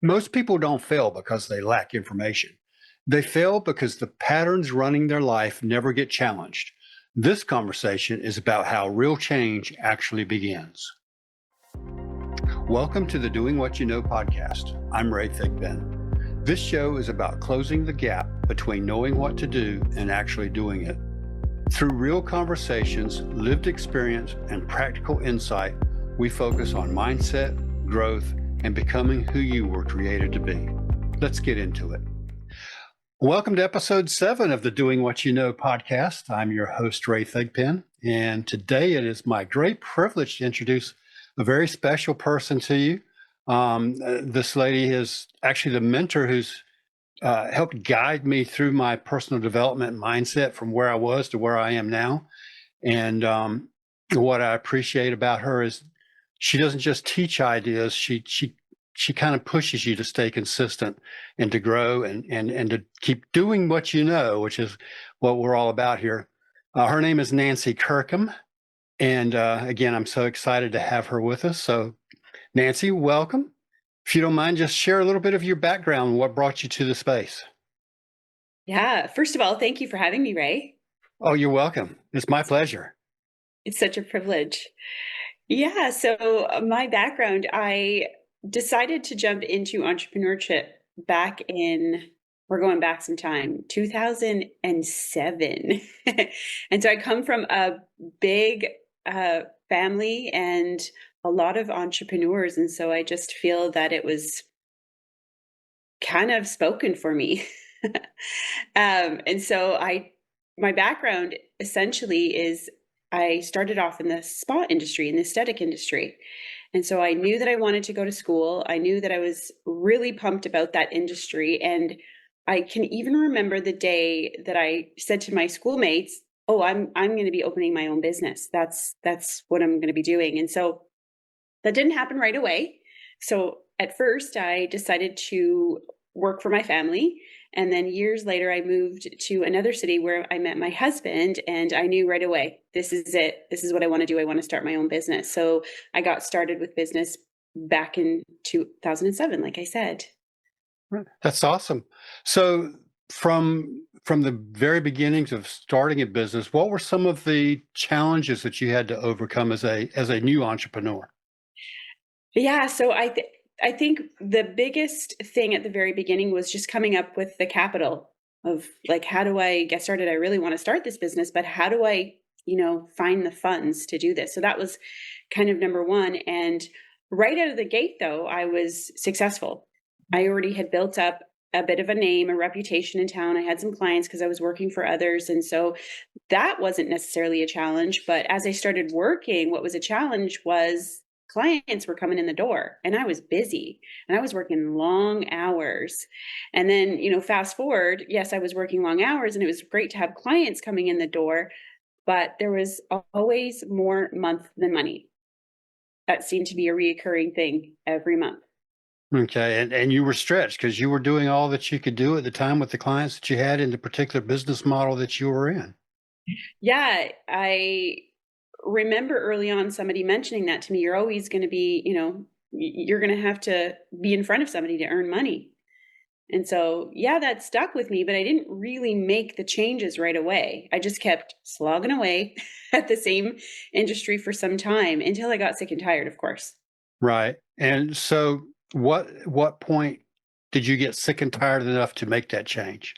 Most people don't fail because they lack information. They fail because the patterns running their life never get challenged. This conversation is about how real change actually begins. Welcome to the Doing What You Know podcast. I'm Ray Thigpen. This show is about closing the gap between knowing what to do and actually doing it. Through real conversations, lived experience, and practical insight, we focus on mindset, growth, and becoming who you were created to be. Let's get into it. Welcome to episode 7 of the Doing What You Know podcast. I'm your host, Ray Thigpen, and today it is my great privilege to introduce a very special person to you. This lady is actually the mentor who's helped guide me through my personal development mindset from where I was to where I am now. And what I appreciate about her is she doesn't just teach ideas. She kind of pushes you to stay consistent and to grow and to keep doing what you know, which is what we're all about here. Her name is Nancy Kirkham. And again, I'm so excited to have her with us. So Nancy, welcome. If you don't mind, just share a little bit of your background and what brought you to the space. Yeah. First of all, thank you for having me, Ray. Oh, you're welcome. It's my pleasure. It's such a privilege. Yeah. So, my background, I decided to jump into entrepreneurship back in, we're going back some time, 2007. And so I come from a big family and a lot of entrepreneurs. And so I just feel that it was kind of spoken for me. And so my background essentially is I started off in the spa industry, in the aesthetic industry. And so I knew that I wanted to go to school. I knew that I was really pumped about that industry. And I can even remember the day that I said to my schoolmates, "Oh, I'm going to be opening my own business. That's what I'm going to be doing." And so that didn't happen right away. So at first, I decided to work for my family. And then years later, I moved to another city where I met my husband. And I knew right away, this is it. This is what I want to do. I want to start my own business. So I got started with business back in 2007, like I said. That's awesome. So from the very beginnings of starting a business, what were some of the challenges that you had to overcome as a new entrepreneur? Yeah, so I think the biggest thing at the very beginning was just coming up with the capital of like, how do I get started? I really want to start this business, but how do I, find the funds to do this? So that was kind of number one. And right out of the gate, though, I was successful. I already had built up a bit of a name, a reputation in town. I had some clients because I was working for others. And so that wasn't necessarily a challenge. But as I started working, what was a challenge was clients were coming in the door and I was busy and I was working long hours. And then, fast forward, yes, I was working long hours and it was great to have clients coming in the door, but there was always more month than money. That seemed to be a reoccurring thing every month. Okay, and you were stretched because you were doing all that you could do at the time with the clients that you had in the particular business model that you were in. Yeah, I remember early on somebody mentioning that to me. You're always going to be, you're going to have to be in front of somebody to earn money. And so, yeah, that stuck with me, but I didn't really make the changes right away. I just kept slogging away at the same industry for some time until I got sick and tired, of course. Right. And so what point did you get sick and tired enough to make that change?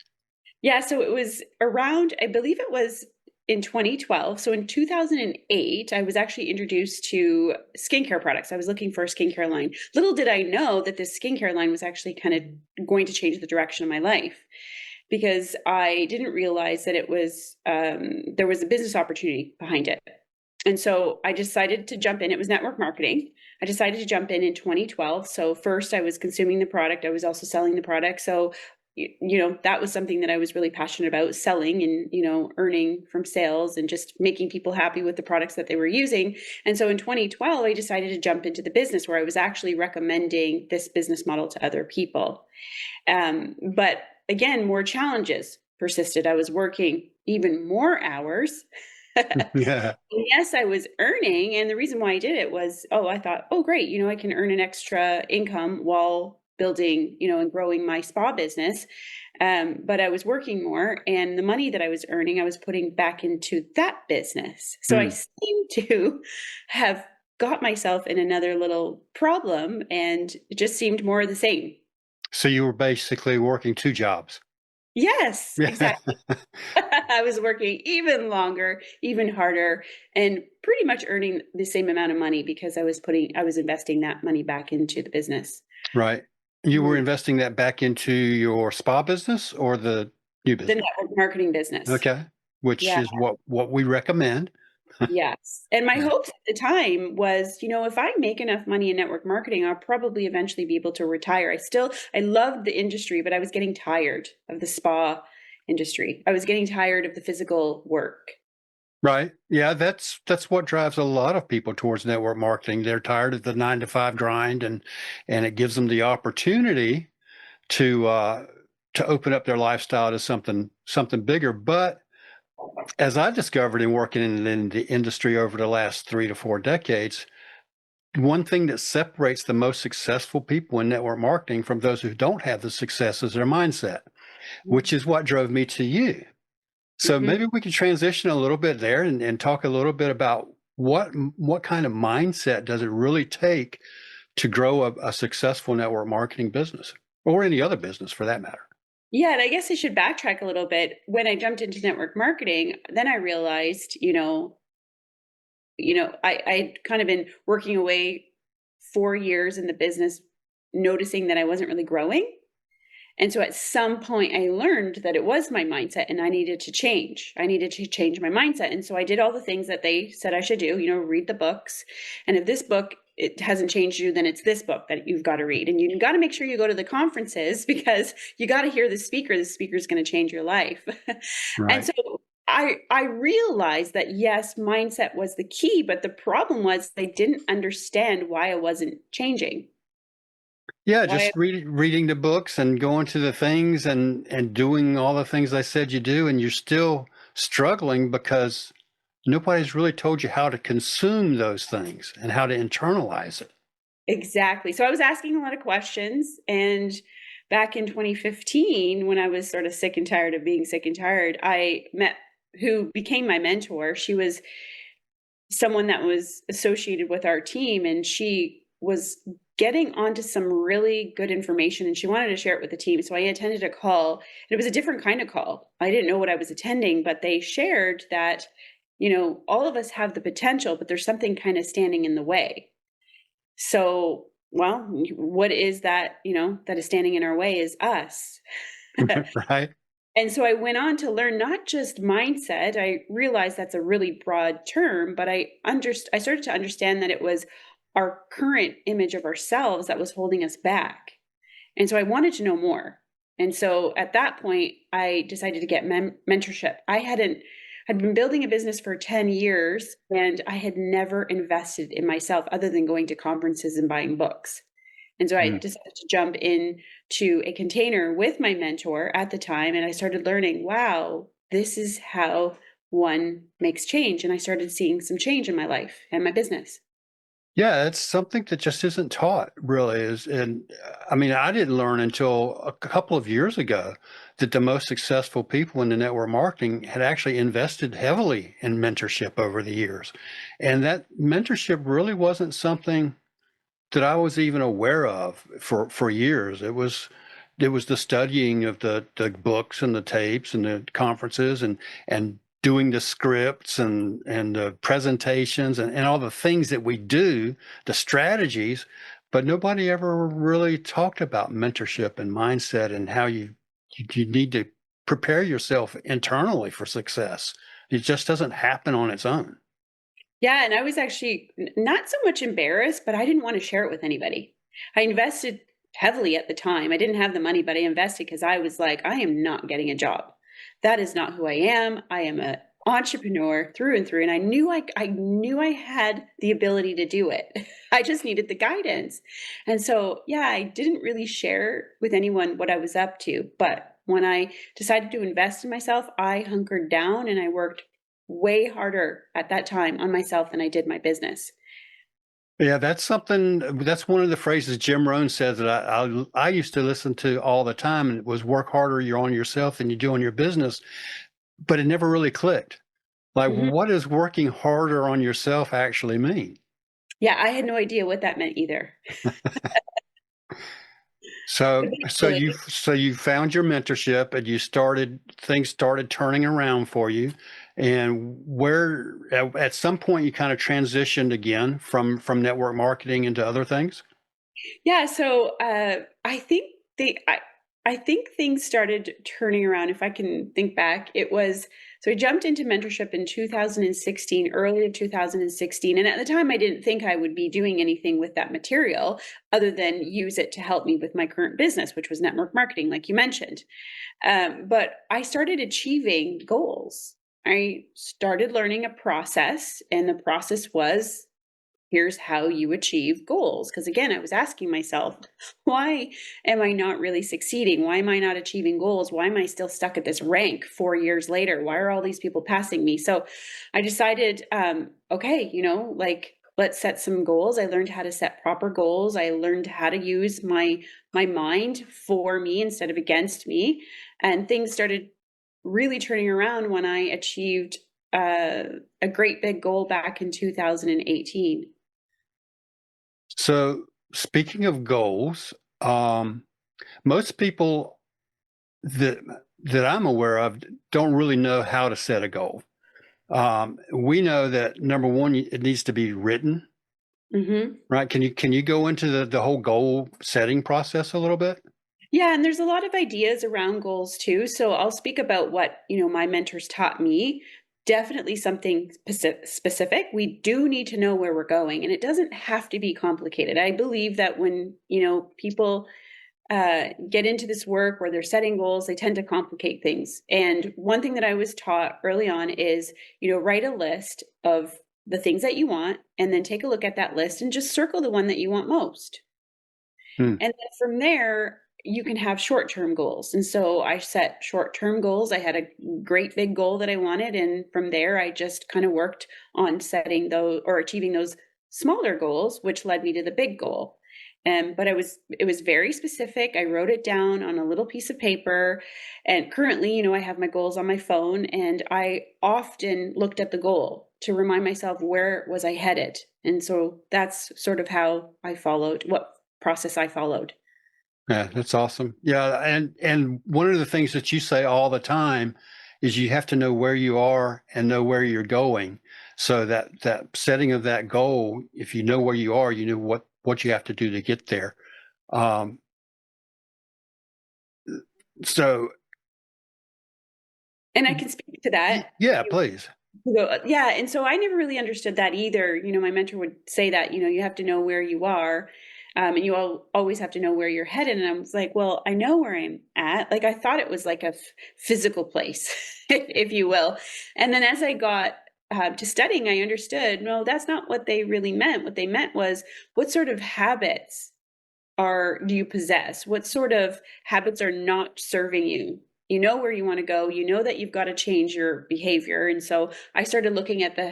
Yeah, so it was around, I believe it was in 2012. So in 2008, I was actually introduced to skincare products. I was looking for a skincare line. Little did I know that this skincare line was actually kind of going to change the direction of my life because I didn't realize that it was, there was a business opportunity behind it. And so I decided to jump in. It was network marketing. I decided to jump in 2012. So first I was consuming the product. I was also selling the product. So, that was something that I was really passionate about selling and, earning from sales and just making people happy with the products that they were using. And so in 2012, I decided to jump into the business where I was actually recommending this business model to other people. But again, more challenges persisted. I was working even more hours. Yeah. Yes, I was earning. And the reason why I did it was, I thought, oh, great, I can earn an extra income while building, and growing my spa business. But I was working more, and the money that I was earning, I was putting back into that business. So I Hmm. seem to have got myself in another little problem, and it just seemed more of the same. So you were basically working two jobs. Yes, Yeah. exactly. I was working even longer, even harder, and pretty much earning the same amount of money because I was investing that money back into the business. Right. You were Mhm. investing that back into your spa business or the new The business? network marketing business. Okay. Which Yeah. is what we recommend. Yes. And my Yeah. hopes at the time was, if I make enough money in network marketing, I'll probably eventually be able to retire. I loved the industry, but I was getting tired of the spa industry. I was getting tired of the physical work. Right. Yeah, that's what drives a lot of people towards network marketing. They're tired of the 9 to 5 grind, and it gives them the opportunity to to open up their lifestyle to something bigger. But as I discovered in working in the industry over the last 3 to 4 decades, one thing that separates the most successful people in network marketing from those who don't have the success is their mindset, which is what drove me to you. So Mhm. maybe we can transition a little bit there and talk a little bit about what kind of mindset does it really take to grow a successful network marketing business or any other business for that matter. Yeah, and I guess I should backtrack a little bit. When I jumped into network marketing, then I realized, I'd kind of been working away 4 years in the business, noticing that I wasn't really growing. And so at some point, I learned that it was my mindset and I needed to change. I needed to change my mindset. And so I did all the things that they said I should do, read the books. And if this book, it hasn't changed you, then it's this book that you've got to read. And you've got to make sure you go to the conferences because you got to hear the speaker. The speaker is going to change your life. And Right. so I realized that yes, mindset was the key, but the problem was they didn't understand why I wasn't changing. Yeah, Why just reading the books and going to the things and doing all the things I said you do, and you're still struggling because nobody's really told you how to consume those things and how to internalize it. Exactly. So I was asking a lot of questions. And back in 2015, when I was sort of sick and tired of being sick and tired, I met who became my mentor. She was someone that was associated with our team, and she was getting onto some really good information and she wanted to share it with the team. So I attended a call, and it was a different kind of call. I didn't know what I was attending, but they shared that, all of us have the potential, but there's something kind of standing in the way. So, well, what is that, that is standing in our way is us. Right. And so I went on to learn not just mindset. I realized that's a really broad term, but I started to understand that it was our current image of ourselves that was holding us back. And so I wanted to know more. And so at that point, I decided to get mentorship. Had been building a business for 10 years and I had never invested in myself other than going to conferences and buying books. And so I Mm. decided to jump in to a container with my mentor at the time. And I started learning, wow, this is how one makes change. And I started seeing some change in my life and my business. Yeah, it's something that just isn't taught really is and I mean, I didn't learn until a couple of years ago that the most successful people in the network marketing had actually invested heavily in mentorship over the years. And that mentorship really wasn't something that I was even aware of for years. It was the studying of the books and the tapes and the conferences and doing the scripts and the presentations and all the things that we do, the strategies, but nobody ever really talked about mentorship and mindset and how you need to prepare yourself internally for success. It just doesn't happen on its own. Yeah, and I was actually not so much embarrassed, but I didn't want to share it with anybody. I invested heavily at the time. I didn't have the money, but I invested because I was like, I am not getting a job. That is not who I am. I am an entrepreneur through and through, and I knew I had the ability to do it. I just needed the guidance. And so, yeah, I didn't really share with anyone what I was up to, but when I decided to invest in myself, I hunkered down and I worked way harder at that time on myself than I did my business. Yeah, that's something. That's one of the phrases Jim Rohn says that I used to listen to all the time, and it was work harder you're on yourself than you do on your business. But it never really clicked. Like, Mhm. what does working harder on yourself actually mean? Yeah, I had no idea what that meant either. But basically, So you found your mentorship and you started things started turning around for you, and where at some point you kind of transitioned again from network marketing into other things. yeah, so, I think things started turning around. If I can think back, it was so I jumped into mentorship in 2016, early of 2016, and at the time, I didn't think I would be doing anything with that material other than use it to help me with my current business, which was network marketing, like you mentioned. But I started achieving goals. I started learning a process, and the process was here's how you achieve goals. Because again, I was asking myself, why am I not really succeeding? Why am I not achieving goals? Why am I still stuck at this rank 4 years later? Why are all these people passing me? So I decided, okay, like let's set some goals. I learned how to set proper goals. I learned how to use my mind for me instead of against me, and things started really turning around when I achieved uh, a great big goal back in 2018. So speaking of goals, most people that that I'm aware of don't really know how to set a goal. We know that number one, it needs to be written, Mhm. right? Can you go into the whole goal setting process a little bit? Yeah, and there's a lot of ideas around goals too. So I'll speak about what, my mentors taught me. Definitely something specific. We do need to know where we're going, and it doesn't have to be complicated. I believe that when, people get into this work where they're setting goals, they tend to complicate things. And one thing that I was taught early on is, write a list of the things that you want, and then take a look at that list and just circle the one that you want most. Hmm. And then from there, you can have short-term goals. And so I set short-term goals. I had a great big goal that I wanted. And from there, I just kind of worked on setting those or achieving those smaller goals, which led me to the big goal. But it was very specific. I wrote it down on a little piece of paper. And currently, I have my goals on my phone, and I often looked at the goal to remind myself where was I headed. And so that's sort of how I followed what process I followed. Yeah, that's awesome. Yeah, and one of the things that you say all the time is you have to know where you are and know where you're going. So that setting of that goal, if you know where you are, you know what you have to do to get there. Um, so And I can speak to that. yeah, please. Yeah, and so I never really understood that either. My mentor would say that, you have to know where you are, and you always have to know where you're headed. And I was like, well, I know where I'm at. Like I thought it was like a physical place, if you will. And then as I got to studying, I understood, no, that's not what they really meant. What they meant was what sort of habits do you possess? What sort of habits are not serving you? You know where you want to go. You know that you've got to change your behavior. And so I started looking at the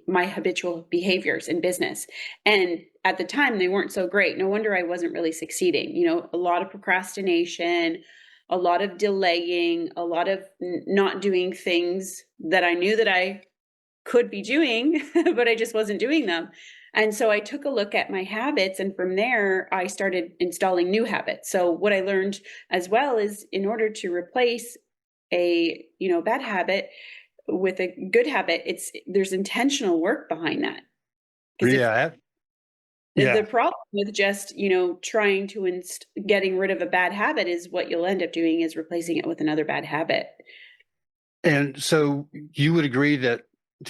my habitual behaviors in business. And at the time, they weren't so great. No wonder I wasn't really succeeding. A lot of procrastination, a lot of delaying, a lot of not doing things that I knew that I could be doing, but I just wasn't doing them. And so I took a look at my habits, and from there, I started installing new habits. So what I learned as well is in order to replace a, bad habit with a good habit, there's intentional work behind that. Because if Yeah, the yeah. problem with just, trying to getting rid of a bad habit is what you'll end up doing is replacing it with another bad habit. And so you would agree that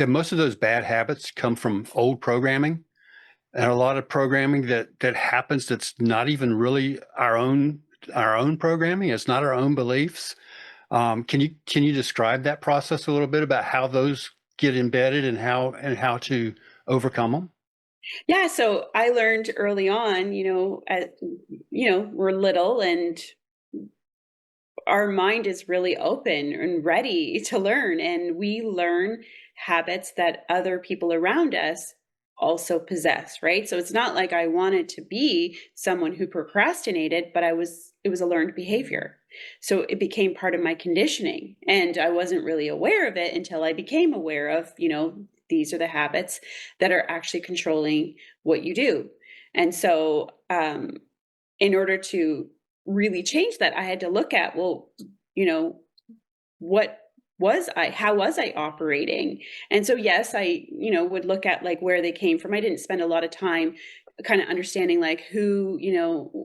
most of those bad habits come from old programming and a lot of programming that happens that's not even really our own programming. It's not our own beliefs. Can you describe that process a little bit about how those get embedded and how to overcome them? Yeah, so I learned early on, we're little and our mind is really open and ready to learn, and we learn habits that other people around us also possess, right? So it's not like I wanted to be someone who procrastinated, but it was a learned behavior. So it became part of my conditioning, and I wasn't really aware of it until I became aware of, these are the habits that are actually controlling what you do. And so, in order to really change that, I had to look at, well, you know, what how was I operating? And so, yes, I, would look at like where they came from. I didn't spend a lot of time kind of understanding like who,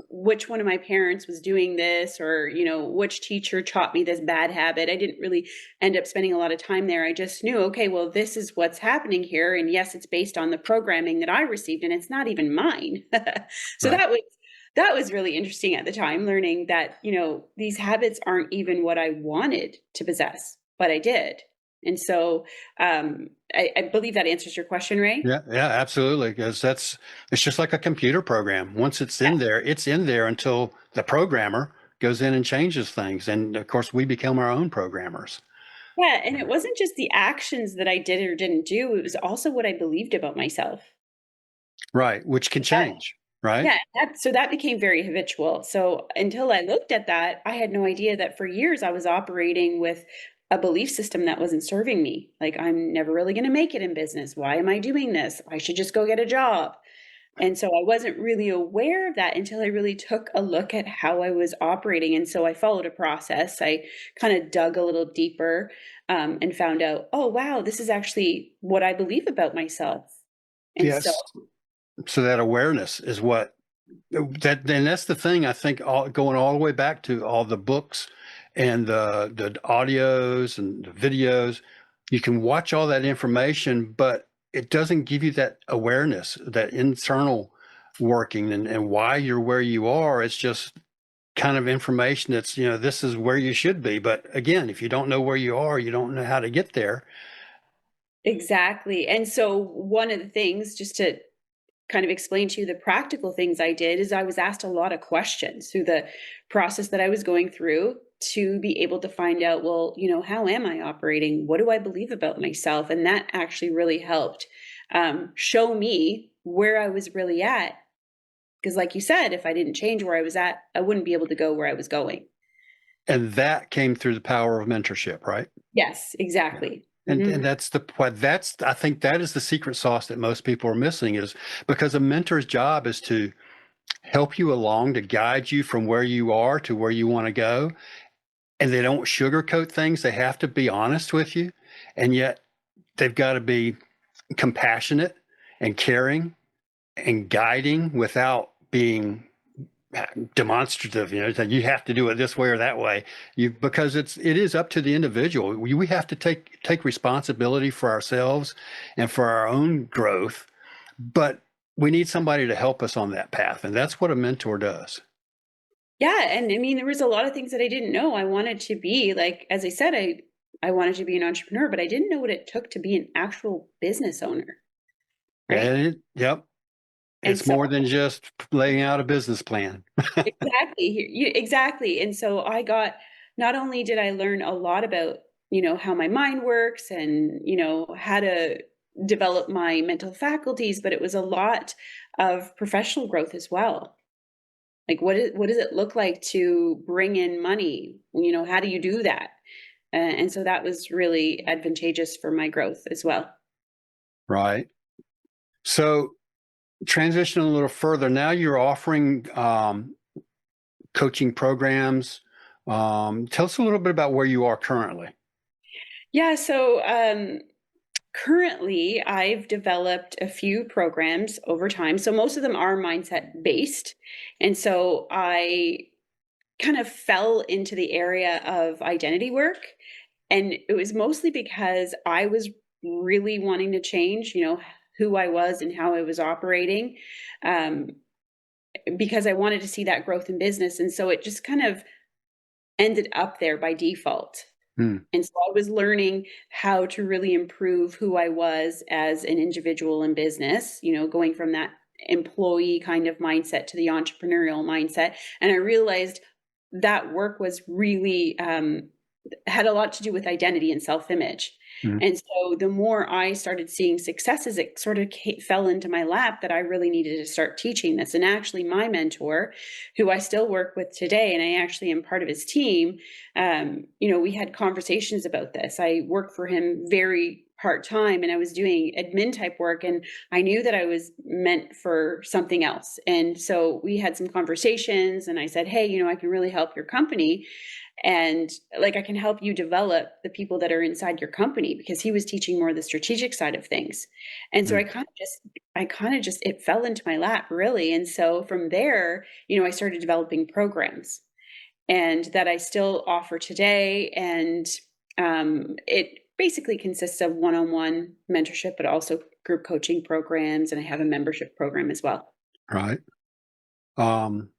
which one of my parents was doing this, or, which teacher taught me this bad habit. I didn't really end up spending a lot of time there. I just knew, okay, well, this is what's happening here. And yes, it's based on the programming that I received, and it's not even mine. So Right. that was really interesting at the time, learning that, these habits aren't even what I wanted to possess, but I did. And so, I believe that answers your question, Ray. Yeah, yeah, absolutely. Because it's just like a computer program. Once it's in there until the programmer goes in and changes things. And of course, we become our own programmers. Yeah, and it wasn't just the actions that I did or didn't do, it was also what I believed about myself. Right. Which can change. Right. Yeah, that became very habitual. So until I looked at that, I had no idea that for years I was operating with a belief system that wasn't serving me. Like, I'm never really going to make it in business. Why am I doing this? I should just go get a job. And so I wasn't really aware of that until I really took a look at how I was operating. And so I followed a process. I kind of dug a little deeper, and found out, oh, wow, this is actually what I believe about myself. And so, Yes. So that awareness is what and that's the thing I think going all the way back to all the books and the audios and the videos. You can watch all that information, but it doesn't give you that awareness, that internal working and why you're where you are. It's just kind of information that's, this is where you should be. But again, if you don't know where you are, you don't know how to get there. exactly. And so, one of the things, just to kind of explain to you the practical things I did, is I was asked a lot of questions through the process that I was going through to be able to find out, well, how am I operating? What do I believe about myself? And that actually really helped, show me where I was really at. Because, like you said, if I didn't change where I was at, I wouldn't be able to go where I was going. And that came through the power of mentorship, right? Yes, Yeah. exactly. And Hmm. that's the what that's I think that is the secret sauce that most people are missing, is because a mentor's job is to help you along, to guide you from where you are to where you want to go. And they don't sugarcoat things. They have to be honest with you. And yet they've got to be compassionate and caring and guiding without being demonstrative, that you have to do it this way or that way. Because it is up to the individual. We have to take responsibility for ourselves and for our own growth, but we need somebody to help us on that path, and that's what a mentor does. Yeah, and I mean, there was a lot of things that I didn't know. I wanted to be, like, as I said, I wanted to be an entrepreneur, but I didn't know what it took to be an actual business owner, right? Yep, And it's so, more than just laying out a business plan. exactly, exactly. And so I got, not only did I learn a lot about, how my mind works, and, how to develop my mental faculties, but it was a lot of professional growth as well. Like, what does it look like to bring in money? How do you do that? And so that was really advantageous for my growth as well. Right. So transition a little further. Now you're offering coaching programs. Tell us a little bit about where you are currently. Yeah, so, currently I've developed a few programs over time. So most of them are mindset based. And so I kind of fell into the area of identity work. And it was mostly because I was really wanting to change, who I was and how I was operating, um, because I wanted to see that growth in business. And so it just kind of ended up there by default. Hmm. And so I was learning how to really improve who I was as an individual in business, going from that employee kind of mindset to the entrepreneurial mindset. And I realized that work was really, had a lot to do with identity and self-image. Mm. And so the more I started seeing successes, it sort of fell into my lap that I really needed to start teaching this. And actually, my mentor, who I still work with today, and I actually am part of his team, we had conversations about this. I work for him very part-time, and I was doing admin type work, and I knew that I was meant for something else. And so we had some conversations, and I said, hey, I can really help your company, and like I can help you develop the people that are inside your company, because he was teaching more the strategic side of things. And so Mm. I kind of just it fell into my lap, really. And so from there, I started developing programs, and that I still offer today. And it basically consists of one-on-one mentorship, but also group coaching programs, and I have a membership program as well. Right. Um,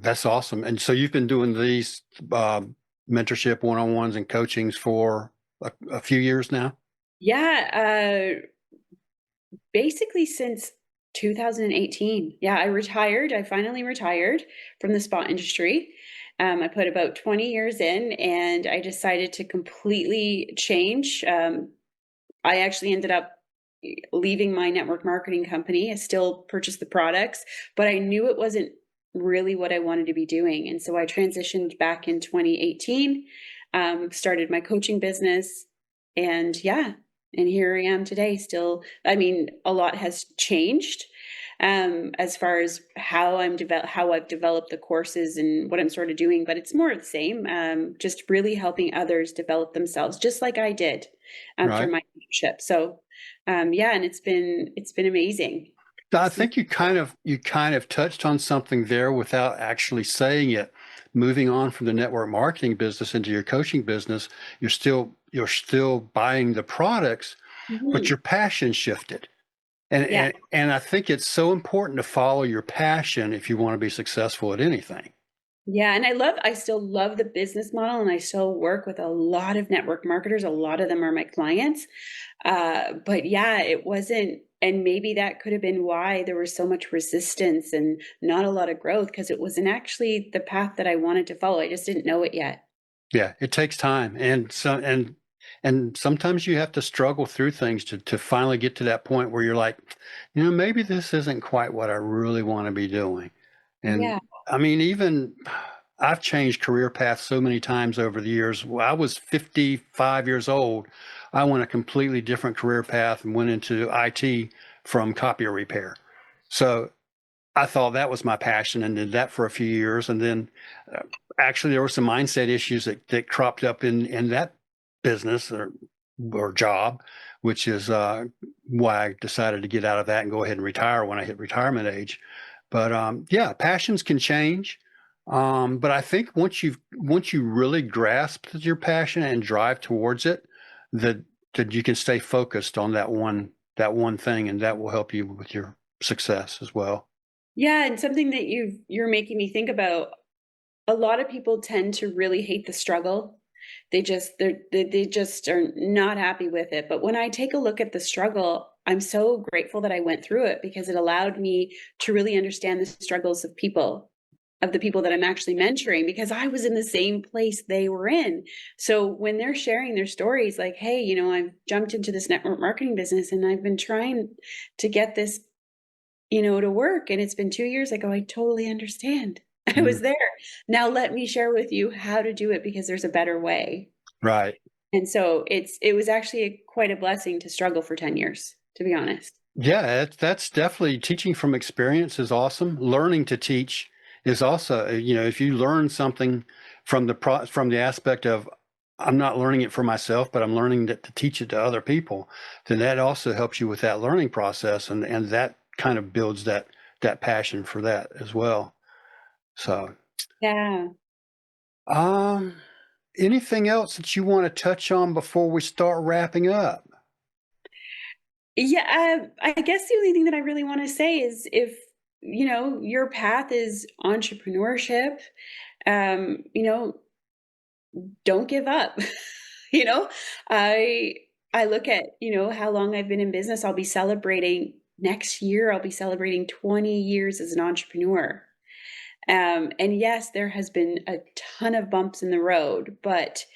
that's awesome. And so you've been doing these mentorship one-on-ones and coachings for a few years now? Yeah, basically since 2018. Yeah, I retired. I finally retired from the spa industry. I put about 20 years in, and I decided to completely change. I actually ended up leaving my network marketing company. I still purchased the products, but I knew it wasn't really what I wanted to be doing. And so I transitioned back in 2018, started my coaching business, and yeah, and here I am today still. I mean, a lot has changed as far as how I've developed the courses and what I'm sort of doing, but it's more of the same. Just really helping others develop themselves, just like I did through Right. my leadership. So yeah, and it's been amazing. I Just think you kind of touched on something there without actually saying it. Moving on from the network marketing business into your coaching business, you're still buying the products, but Mhm. your passion shifted. And, Yeah. and and I think it's so important to follow your passion if you want to be successful at anything. Yeah, and I still love the business model, and I still work with a lot of network marketers. A lot of them are my clients. But yeah, it wasn't, and maybe that could have been why there was so much resistance and not a lot of growth, because it wasn't actually the path that I wanted to follow. I just didn't know it yet. Yeah, it takes time, and sometimes you have to struggle through things to finally get to that point where you're like, maybe this isn't quite what I really want to be doing. And Yeah. I mean, even I've changed career paths so many times over the years. When I was 55 years old, I went a completely different career path and went into IT from copier repair. So I thought that was my passion and did that for a few years. And then uh, actually there were some mindset issues that cropped up in that business or job, which is why I decided to get out of that and go ahead and retire when I hit retirement age. But yeah, passions can change. But I think once you really grasp your passion and drive towards it, that that you can stay focused on that one thing, and that will help you with your success as well. Yeah, and something that you're making me think about, a lot of people tend to really hate the struggle. They just are not happy with it. But when I take a look at the struggle, I'm so grateful that I went through it, because it allowed me to really understand the struggles of the people that I'm actually mentoring, because I was in the same place they were in. So when they're sharing their stories, like, hey, I've jumped into this network marketing business, and I've been trying to get this, to work, and it's been 2 years. I go, I totally understand. I Mm, was there. Now let me share with you how to do it, because there's a better way. right. And so it was actually quite a blessing to struggle for 10 years, to be honest. Yeah, that's definitely teaching from experience is awesome. Learning to teach is also, if you learn something from the aspect of I'm not learning it for myself, but I'm learning to teach it to other people, then that also helps you with that learning process, and that kind of builds that passion for that as well. So, Yeah. um, anything else that you want to touch on before we start wrapping up? Yeah, I guess the only thing that I really wanna say is, if, your path is entrepreneurship, um, you know, don't give up. You know, I I look at, how long I've been in business. I'll be celebrating next year, I'll be celebrating 20 years as an entrepreneur. And yes, there has been a ton of bumps in the road, but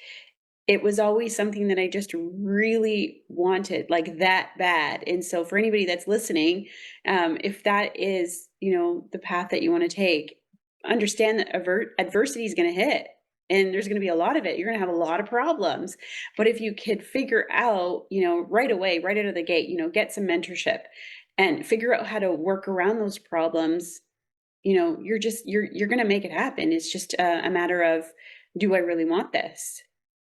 it was always something that I just really wanted, like that bad. And so for anybody that's listening, if that is, the path that you want to take, understand that adversity is going to hit. And there's going to be a lot of it. You're going to have a lot of problems. But if you could figure out, right away, right out of the gate, get some mentorship and figure out how to work around those problems, you're going to make it happen. It's just a matter of, do I really want this?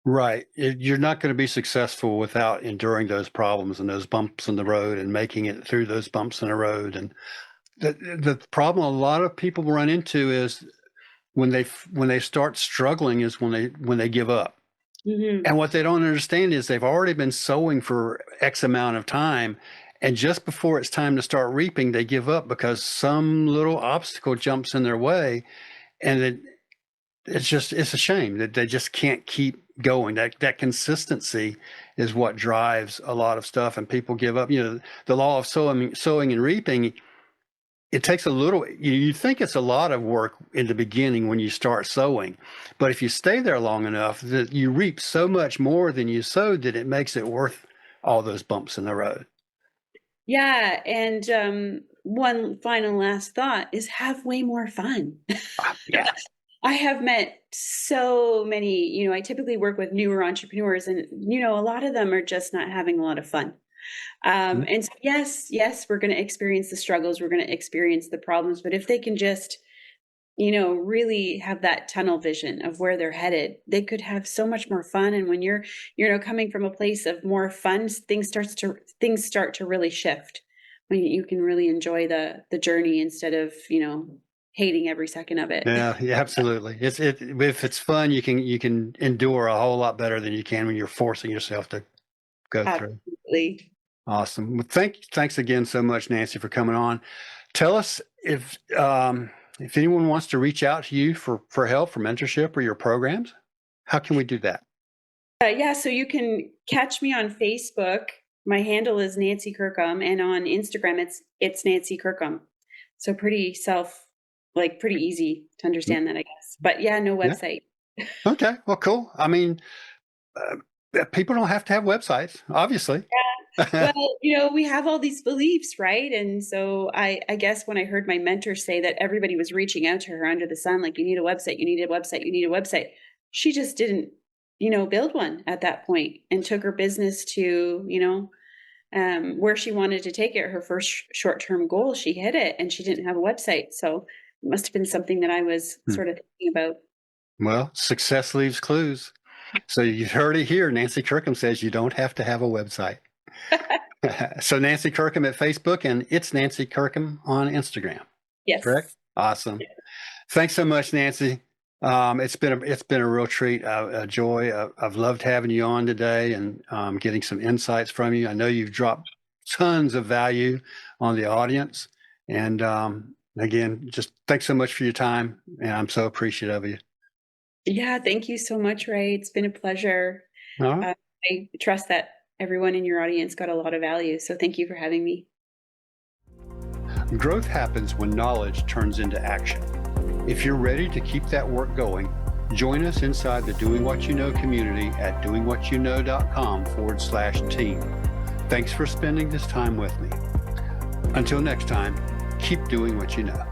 Right. You're not going to be successful without enduring those problems and those bumps in the road and making it through those bumps in the road. And the problem a lot of people run into is when they start struggling is when they give up. Mhm. And what they don't understand is they've already been sowing for X amount of time. And just before it's time to start reaping, they give up because some little obstacle jumps in their way. And it's a shame that they just can't keep going. That consistency is what drives a lot of stuff, and people give up. The law of sowing and reaping. It takes a little. You think it's a lot of work in the beginning when you start sowing, but if you stay there long enough, that you reap so much more than you sowed that it makes it worth all those bumps in the road. Yeah, and, one final last thought is have way more fun. Yeah. I have met so many, I typically work with newer entrepreneurs and, a lot of them are just not having a lot of fun. And so yes, we're going to experience the struggles, we're going to experience the problems, but if they can just, really have that tunnel vision of where they're headed, they could have so much more fun. And when you're, coming from a place of more fun, things start to really shift when you can really enjoy the journey instead of, hating every second of it. Yeah, yeah, absolutely. If it's fun, you can endure a whole lot better than you can when you're forcing yourself to go through. Absolutely. Awesome. Well, thanks again so much, Nancy, for coming on. Tell us if anyone wants to reach out to you for help, for mentorship, or your programs, how can we do that? Yeah, so you can catch me on Facebook. My handle is Nancy Kirkham, and on Instagram it's Nancy Kirkham. So pretty easy to understand that, I guess. But yeah, no Yeah. website. Okay. Well, cool. I mean, people don't have to have websites, obviously. Well, we have all these beliefs, right? And so I guess when I heard my mentor say that everybody was reaching out to her under the sun, like, you need a website, you need a website, you need a website, she just didn't, build one at that point and took her business to, where she wanted to take it. Her first short-term goal, she hit it and she didn't have a website. So it must have been something that I was Hmm. sort of thinking about. Well, success leaves clues. So you've heard it here. Nancy Kirkham says you don't have to have a website. So Nancy Kirkham at Facebook, and it's Nancy Kirkham on Instagram. Yes. Correct? Awesome. Thanks so much, Nancy. It's been a real treat, a joy. I've loved having you on today and getting some insights from you. I know you've dropped tons of value on the audience, and again, just thanks so much for your time, and I'm so appreciative of you. Yeah, thank you so much, Ray. It's been a pleasure. All right. Uh, I trust that everyone in your audience got a lot of value. So thank you for having me. Growth happens when knowledge turns into action. If you're ready to keep that work going, join us inside the Doing What You Know community at doingwhatyouknow.com/team. Thanks for spending this time with me. Until next time, keep doing what you know.